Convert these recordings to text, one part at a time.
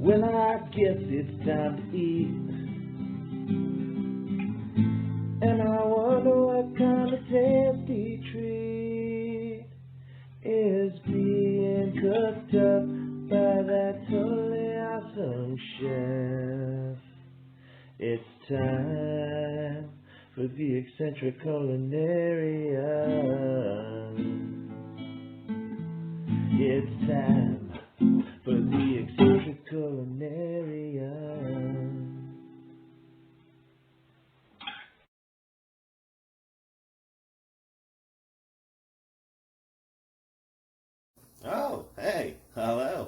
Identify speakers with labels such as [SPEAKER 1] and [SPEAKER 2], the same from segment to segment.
[SPEAKER 1] Well, I guess it's time to eat. And I wonder what kind of tasty treat is being cooked up by that totally awesome chef. It's time for the Eccentric Culinarian. It's time for the Eccentric Culinarian.
[SPEAKER 2] Oh, hey, hello.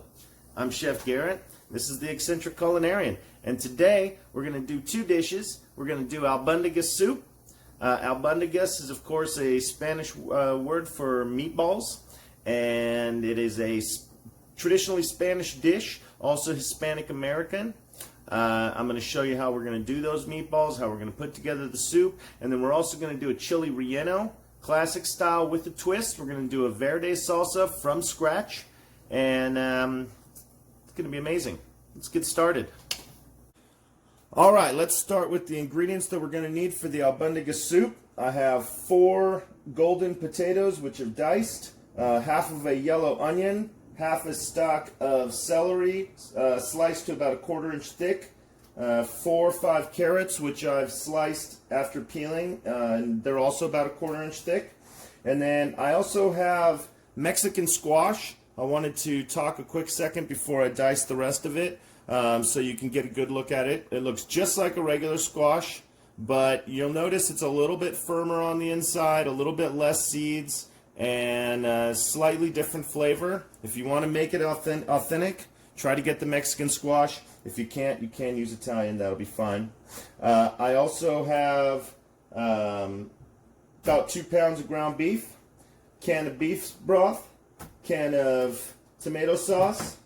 [SPEAKER 2] I'm Chef Garrett. This is the Eccentric Culinarian. And today we're going to do two dishes. We're going to do albondigas soup. Albondigas is, of course, a Spanish word for meatballs. And it is a traditionally Spanish dish, also Hispanic American. I'm going to show you how we're going to do those meatballs, how we're going to put together the soup. And then we're also going to do a Chile Relleno. Classic style with a twist. We're going to do a verde salsa from scratch, and it's going to be amazing. Let's get started. All right, let's start with the ingredients that we're going to need for the albondigas soup. I have 4 golden potatoes, which are diced, half of a yellow onion, half a stalk of celery, sliced to about 1/4 inch thick, 4 or 5 carrots, which I've sliced after peeling, and they're also about 1/4 inch thick. And then I also have Mexican squash. I wanted to talk a quick second before I dice the rest of it, so you can get a good look at it. It looks just like a regular squash, but you'll notice it's a little bit firmer on the inside, a little bit less seeds, and a slightly different flavor. If you want to make it authentic, try to get the Mexican squash. If you can't, you can use Italian. That'll be fine. I also have about 2 pounds of ground beef, can of beef broth, can of tomato sauce,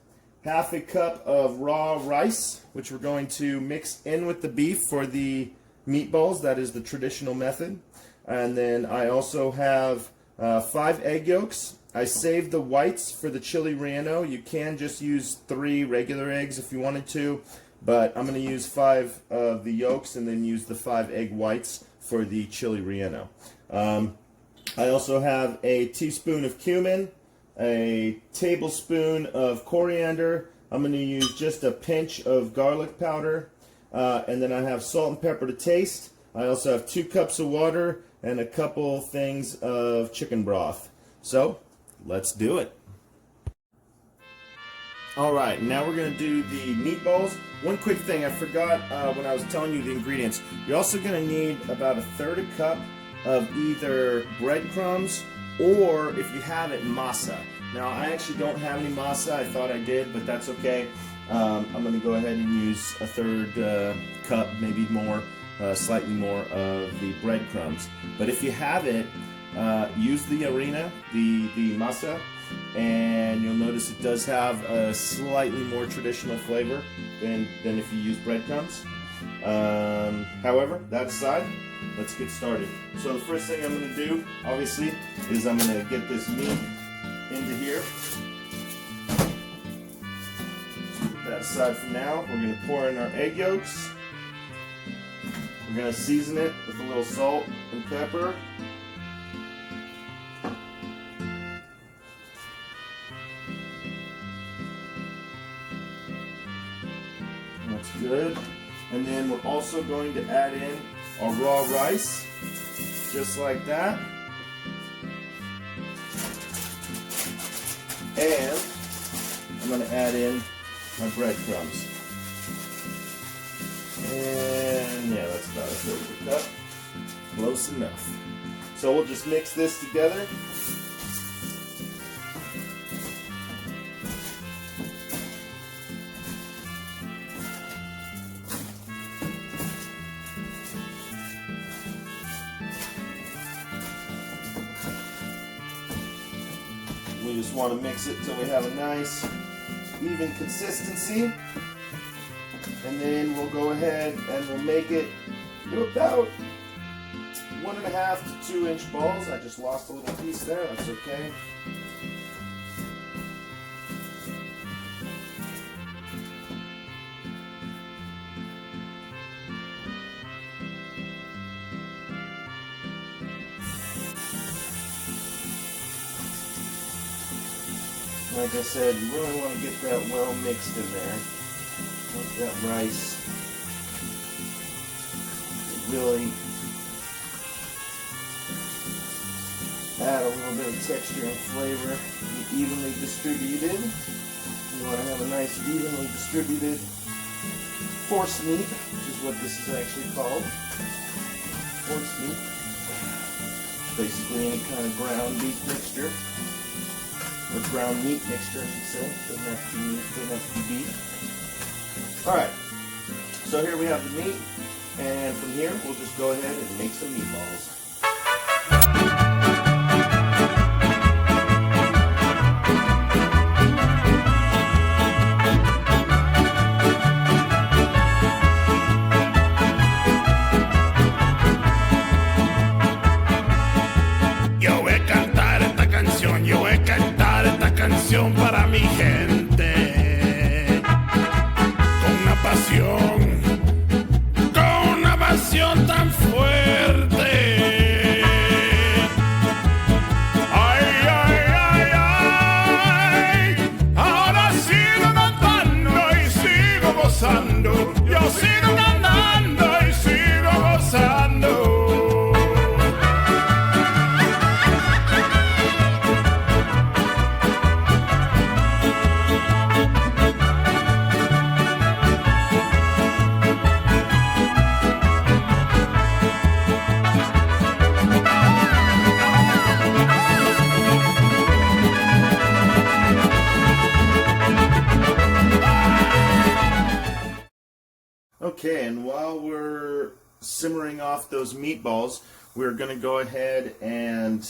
[SPEAKER 2] half a cup of raw rice, which we're going to mix in with the beef for the meatballs. That is the traditional method. And then I also have 5 egg yolks. I saved the whites for the Chile Relleno. You can just use 3 regular eggs if you wanted to, but I'm going to use 5 of the yolks and then use the 5 egg whites for the Chile Relleno. I also have a teaspoon of cumin, a tablespoon of coriander. I'm going to use just a pinch of garlic powder, and then I have salt and pepper to taste. I also have 2 cups of water and a couple things of chicken broth. So, let's do it. Alright, now we're going to do the meatballs. One quick thing I forgot when I was telling you the ingredients. You're also going to need about 1/3 cup of either breadcrumbs or, if you have it, masa. Now, I actually don't have any masa. I thought I did, but that's okay. I'm going to go ahead and use 1/3 cup, maybe more, slightly more of the breadcrumbs. But if you have it, use the harina, the masa, and you'll notice it does have a slightly more traditional flavor than if you use breadcrumbs. However, that aside, let's get started. So the first thing I'm going to do, obviously, is I'm going to get this meat into here. Put that aside for now. We're going to pour in our egg yolks. We're going to season it with a little salt and pepper. That's good. And then we're also going to add in our raw rice, just like that. And I'm going to add in my breadcrumbs. And yeah, that's about 1/3 cup. Close enough. So we'll just mix this together. We just want to mix it till we have a nice, even consistency. And then we'll go ahead and we'll make it to about 1.5 to 2 inch balls. I just lost a little piece there, that's okay. like I said, you really want to get that well mixed in there. Let that rice really add a little bit of texture and flavor. Be evenly distributed. You want to have a nice evenly distributed force meat, which is what this is actually called. Force meat. Basically any kind of ground beef mixture. Or ground meat mixture, I should say. Doesn't have to be meat, doesn't have to be beef. Alright. So here we have the meat. And from here, we'll just go ahead and make some meatballs.
[SPEAKER 3] Para mi gente, con una pasión tan fuerte. Ay, ay, ay, ay, ahora sigo cantando y sigo gozando, yo sigo cantando y sigo gozando.
[SPEAKER 2] Okay, and while we're simmering off those meatballs, we're going to go ahead and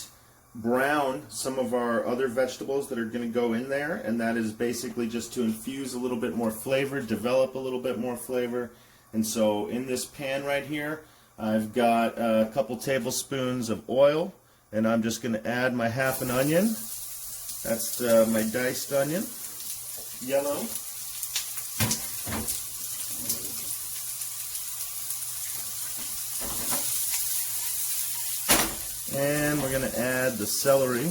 [SPEAKER 2] brown some of our other vegetables that are going to go in there, and that is basically just to infuse a little bit more flavor, develop a little bit more flavor. And so in this pan right here, I've got a couple tablespoons of oil, and I'm just going to add my half an onion. That's my diced onion, yellow. And we're going to add the celery.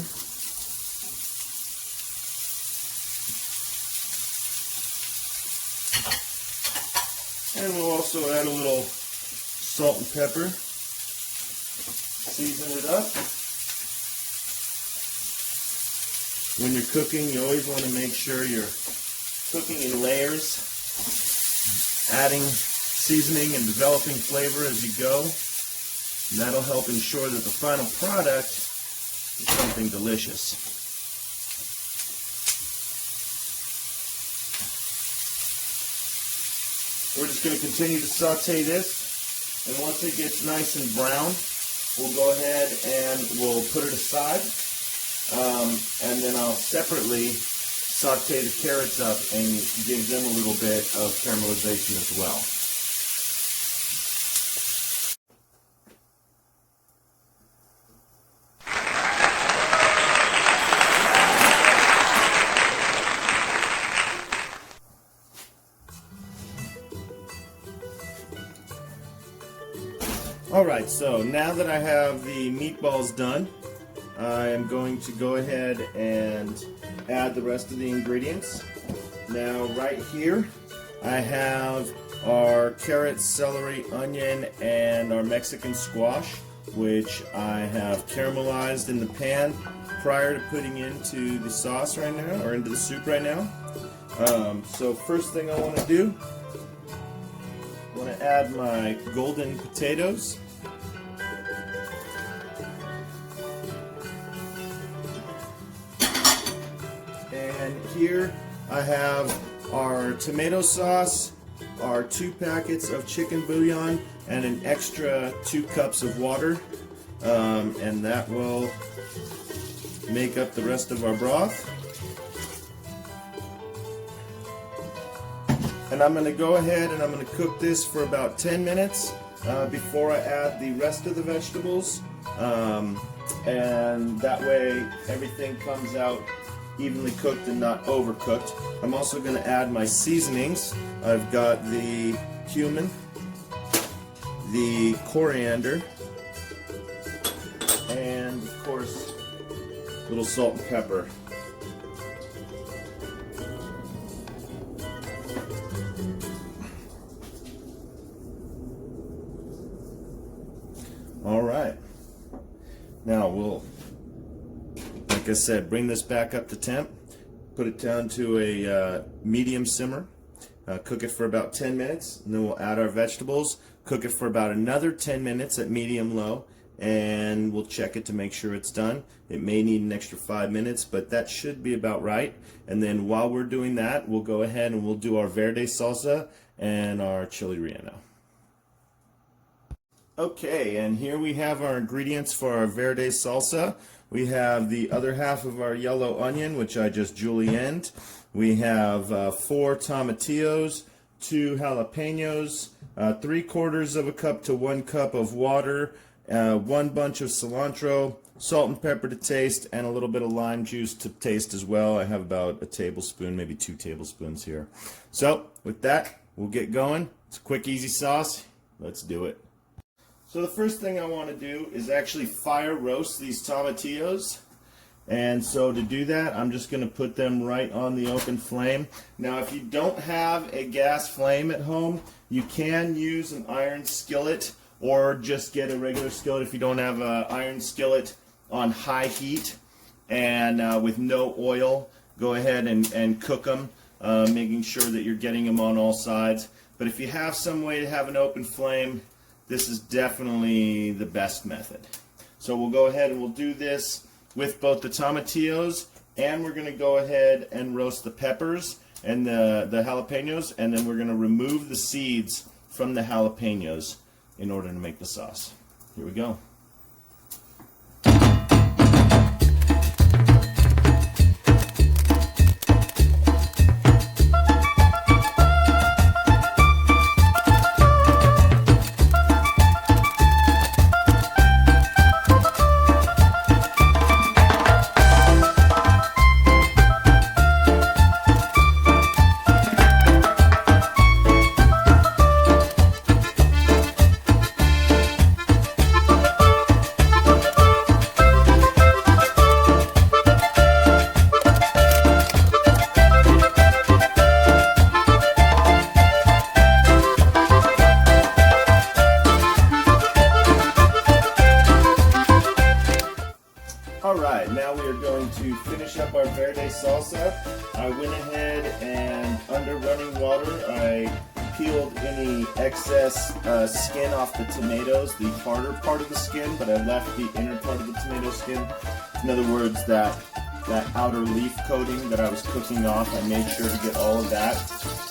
[SPEAKER 2] And we'll also add a little salt and pepper. Season it up. When you're cooking, you always want to make sure you're cooking in layers, adding seasoning and developing flavor as you go. And that'll help ensure that the final product is something delicious. We're just going to continue to saute this, and once it gets nice and brown, we'll go ahead and we'll put it aside, and then I'll separately saute the carrots up and give them a little bit of caramelization as well. Alright, so now that I have the meatballs done, I am going to go ahead and add the rest of the ingredients. Now right here I have our carrot, celery, onion, and our Mexican squash, which I have caramelized in the pan prior to putting into the sauce right now, or into the soup right now. So first thing I want to do, I want to add my golden potatoes. And here I have our tomato sauce, our 2 packets of chicken bouillon, and an extra 2 cups of water. And that will make up the rest of our broth. And I'm going to go ahead and I'm going to cook this for about 10 minutes before I add the rest of the vegetables. And that way everything comes out evenly cooked and not overcooked. I'm also going to add my seasonings. I've got the cumin, the coriander, and of course a little salt and pepper. Now we'll, like I said, bring this back up to temp, put it down to a medium simmer, cook it for about 10 minutes, and then we'll add our vegetables, cook it for about another 10 minutes at medium low, and we'll check it to make sure it's done. It may need an extra 5 minutes, but that should be about right. And then while we're doing that, we'll go ahead and we'll do our verde salsa and our Chile Relleno. Okay, and here we have our ingredients for our verde salsa. We have the other half of our yellow onion, which I just julienned. We have 4 tomatillos, 2 jalapenos, 3/4 cup to 1 cup of water, 1 bunch of cilantro, salt and pepper to taste, and a little bit of lime juice to taste as well. I have about a tablespoon, maybe 2 tablespoons here. So with that, we'll get going. It's a quick, easy sauce. Let's do it. So the first thing I want to do is actually fire roast these tomatillos. And so to do that, I'm just going to put them right on the open flame. Now if you don't have a gas flame at home, you can use an iron skillet or just get a regular skillet if you don't have an iron skillet on high heat and with no oil. Go ahead and cook them, making sure that you're getting them on all sides. But if you have some way to have an open flame, this is definitely the best method. So we'll go ahead and we'll do this with both the tomatillos, and we're going to go ahead and roast the peppers and the jalapenos, and then we're going to remove the seeds from the jalapenos in order to make the sauce. Here we go. Alright, now we are going to finish up our verde salsa. I went ahead and under running water, I peeled any excess skin off the tomatoes, the harder part of the skin, but I left the inner part of the tomato skin. In other words, that outer leaf coating that I was cooking off, I made sure to get all of that.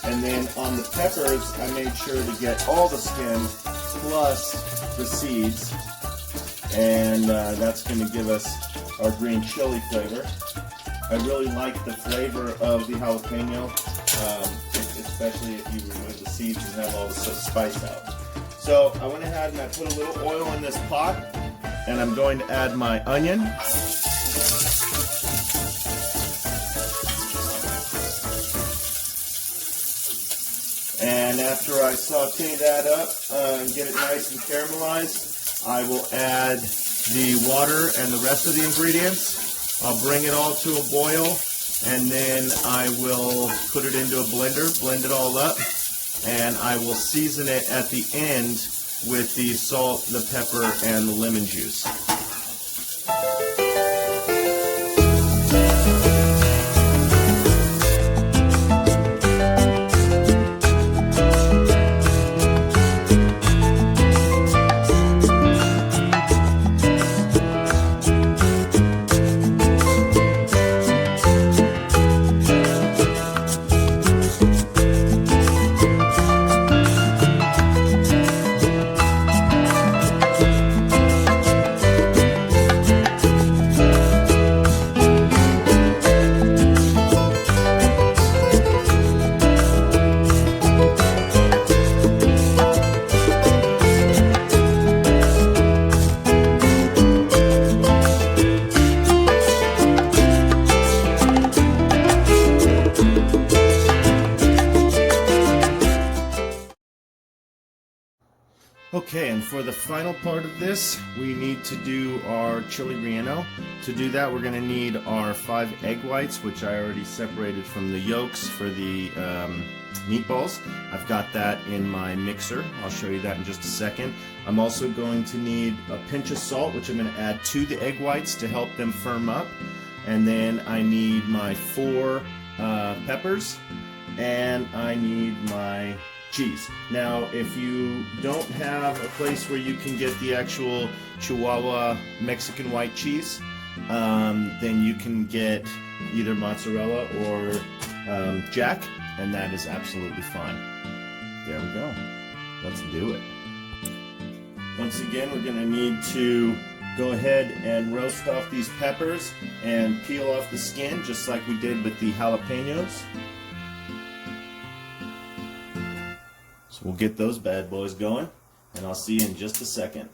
[SPEAKER 2] And then on the peppers, I made sure to get all the skin plus the seeds. And that's going to give us our green chili flavor. I really like the flavor of the jalapeno, especially if you remove the seeds and have all the spice out. So I went ahead and I put a little oil in this pot, and I'm going to add my onion. And after I saute that up and get it nice and caramelized, I will add the water and the rest of the ingredients. I'll bring it all to a boil, and then I will put it into a blender, blend it all up, and I will season it at the end with the salt, the pepper, and the lemon juice. Okay, and for the final part of this, we need to do our Chile Relleno. To do that, we're going to need our 5 egg whites, which I already separated from the yolks for the meatballs. I've got that in my mixer. I'll show you that in just a second. I'm also going to need a pinch of salt, which I'm going to add to the egg whites to help them firm up. And then I need my 4 peppers, and I need my cheese. Now, if you don't have a place where you can get the actual Chihuahua Mexican white cheese, then you can get either mozzarella or Jack, and that is absolutely fine. There we go. Let's do it. Once again, we're going to need to go ahead and roast off these peppers and peel off the skin, just like we did with the jalapenos. So we'll get those bad boys going, and I'll see you in just a second.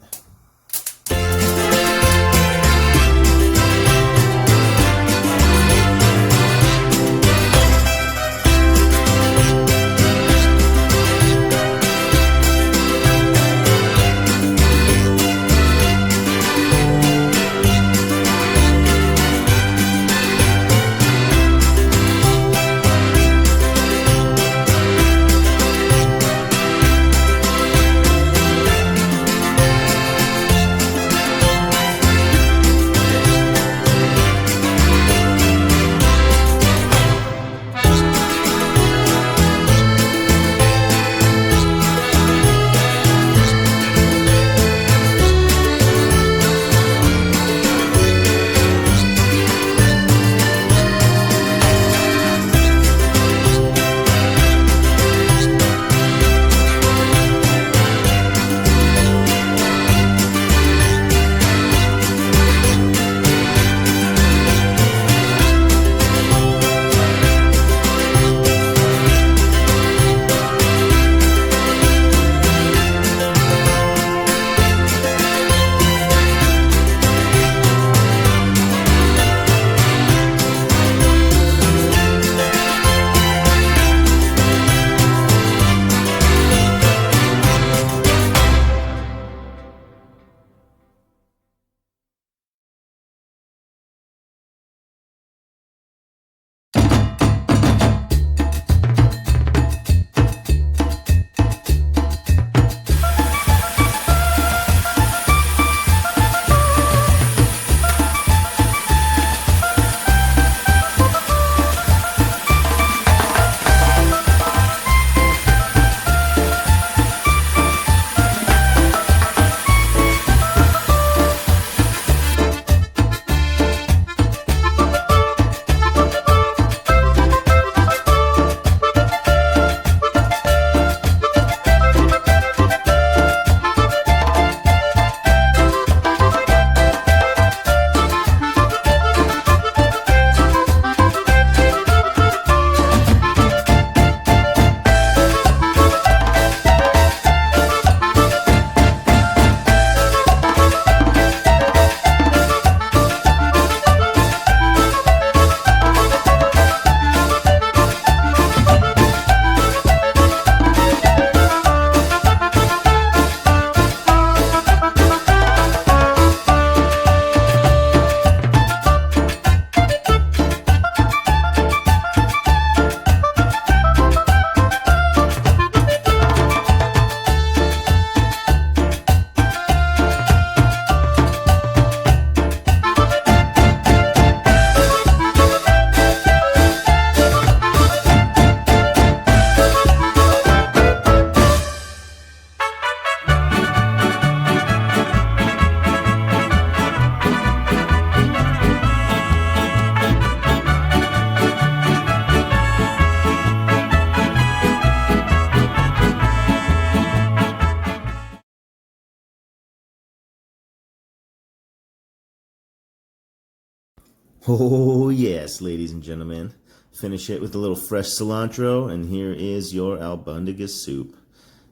[SPEAKER 2] Oh yes, ladies and gentlemen. Finish it with a little fresh cilantro, and here is your Albondigas soup.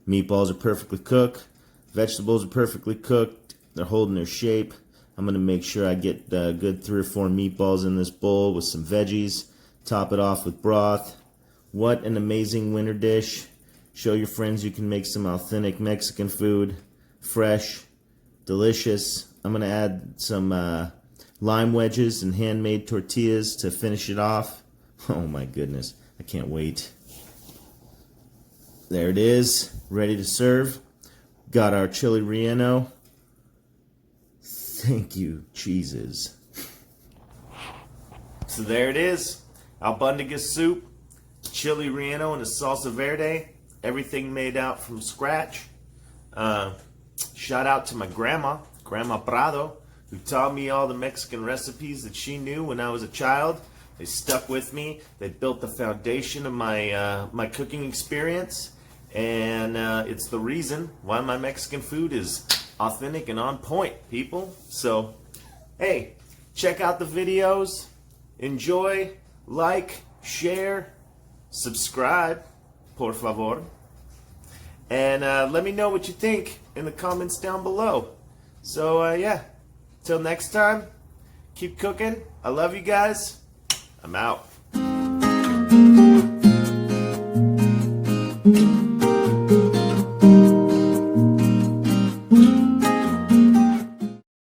[SPEAKER 2] Meatballs are perfectly cooked. Vegetables are perfectly cooked. They're holding their shape. I'm going to make sure I get a good 3 or 4 meatballs in this bowl with some veggies. Top it off with broth. What an amazing winter dish. Show your friends you can make some authentic Mexican food. fresh, delicious. I'm going to add some lime wedges and handmade tortillas to finish it off. Oh my goodness, I can't wait. There it is, ready to serve. Got our Chile Relleno. Thank you, cheeses. So there it is, Albondigas soup, Chile Relleno and a salsa verde. Everything made out from scratch. Shout out to my grandma, Grandma Prado, who taught me all the Mexican recipes that she knew when I was a child. They stuck with me. They built the foundation of my my cooking experience, and it's the reason why my Mexican food is authentic and on point, people. So, hey, check out the videos, enjoy, like, share, subscribe, por favor, and let me know what you think in the comments down below. So, yeah, till next time, keep cooking. I love you guys. I'm out.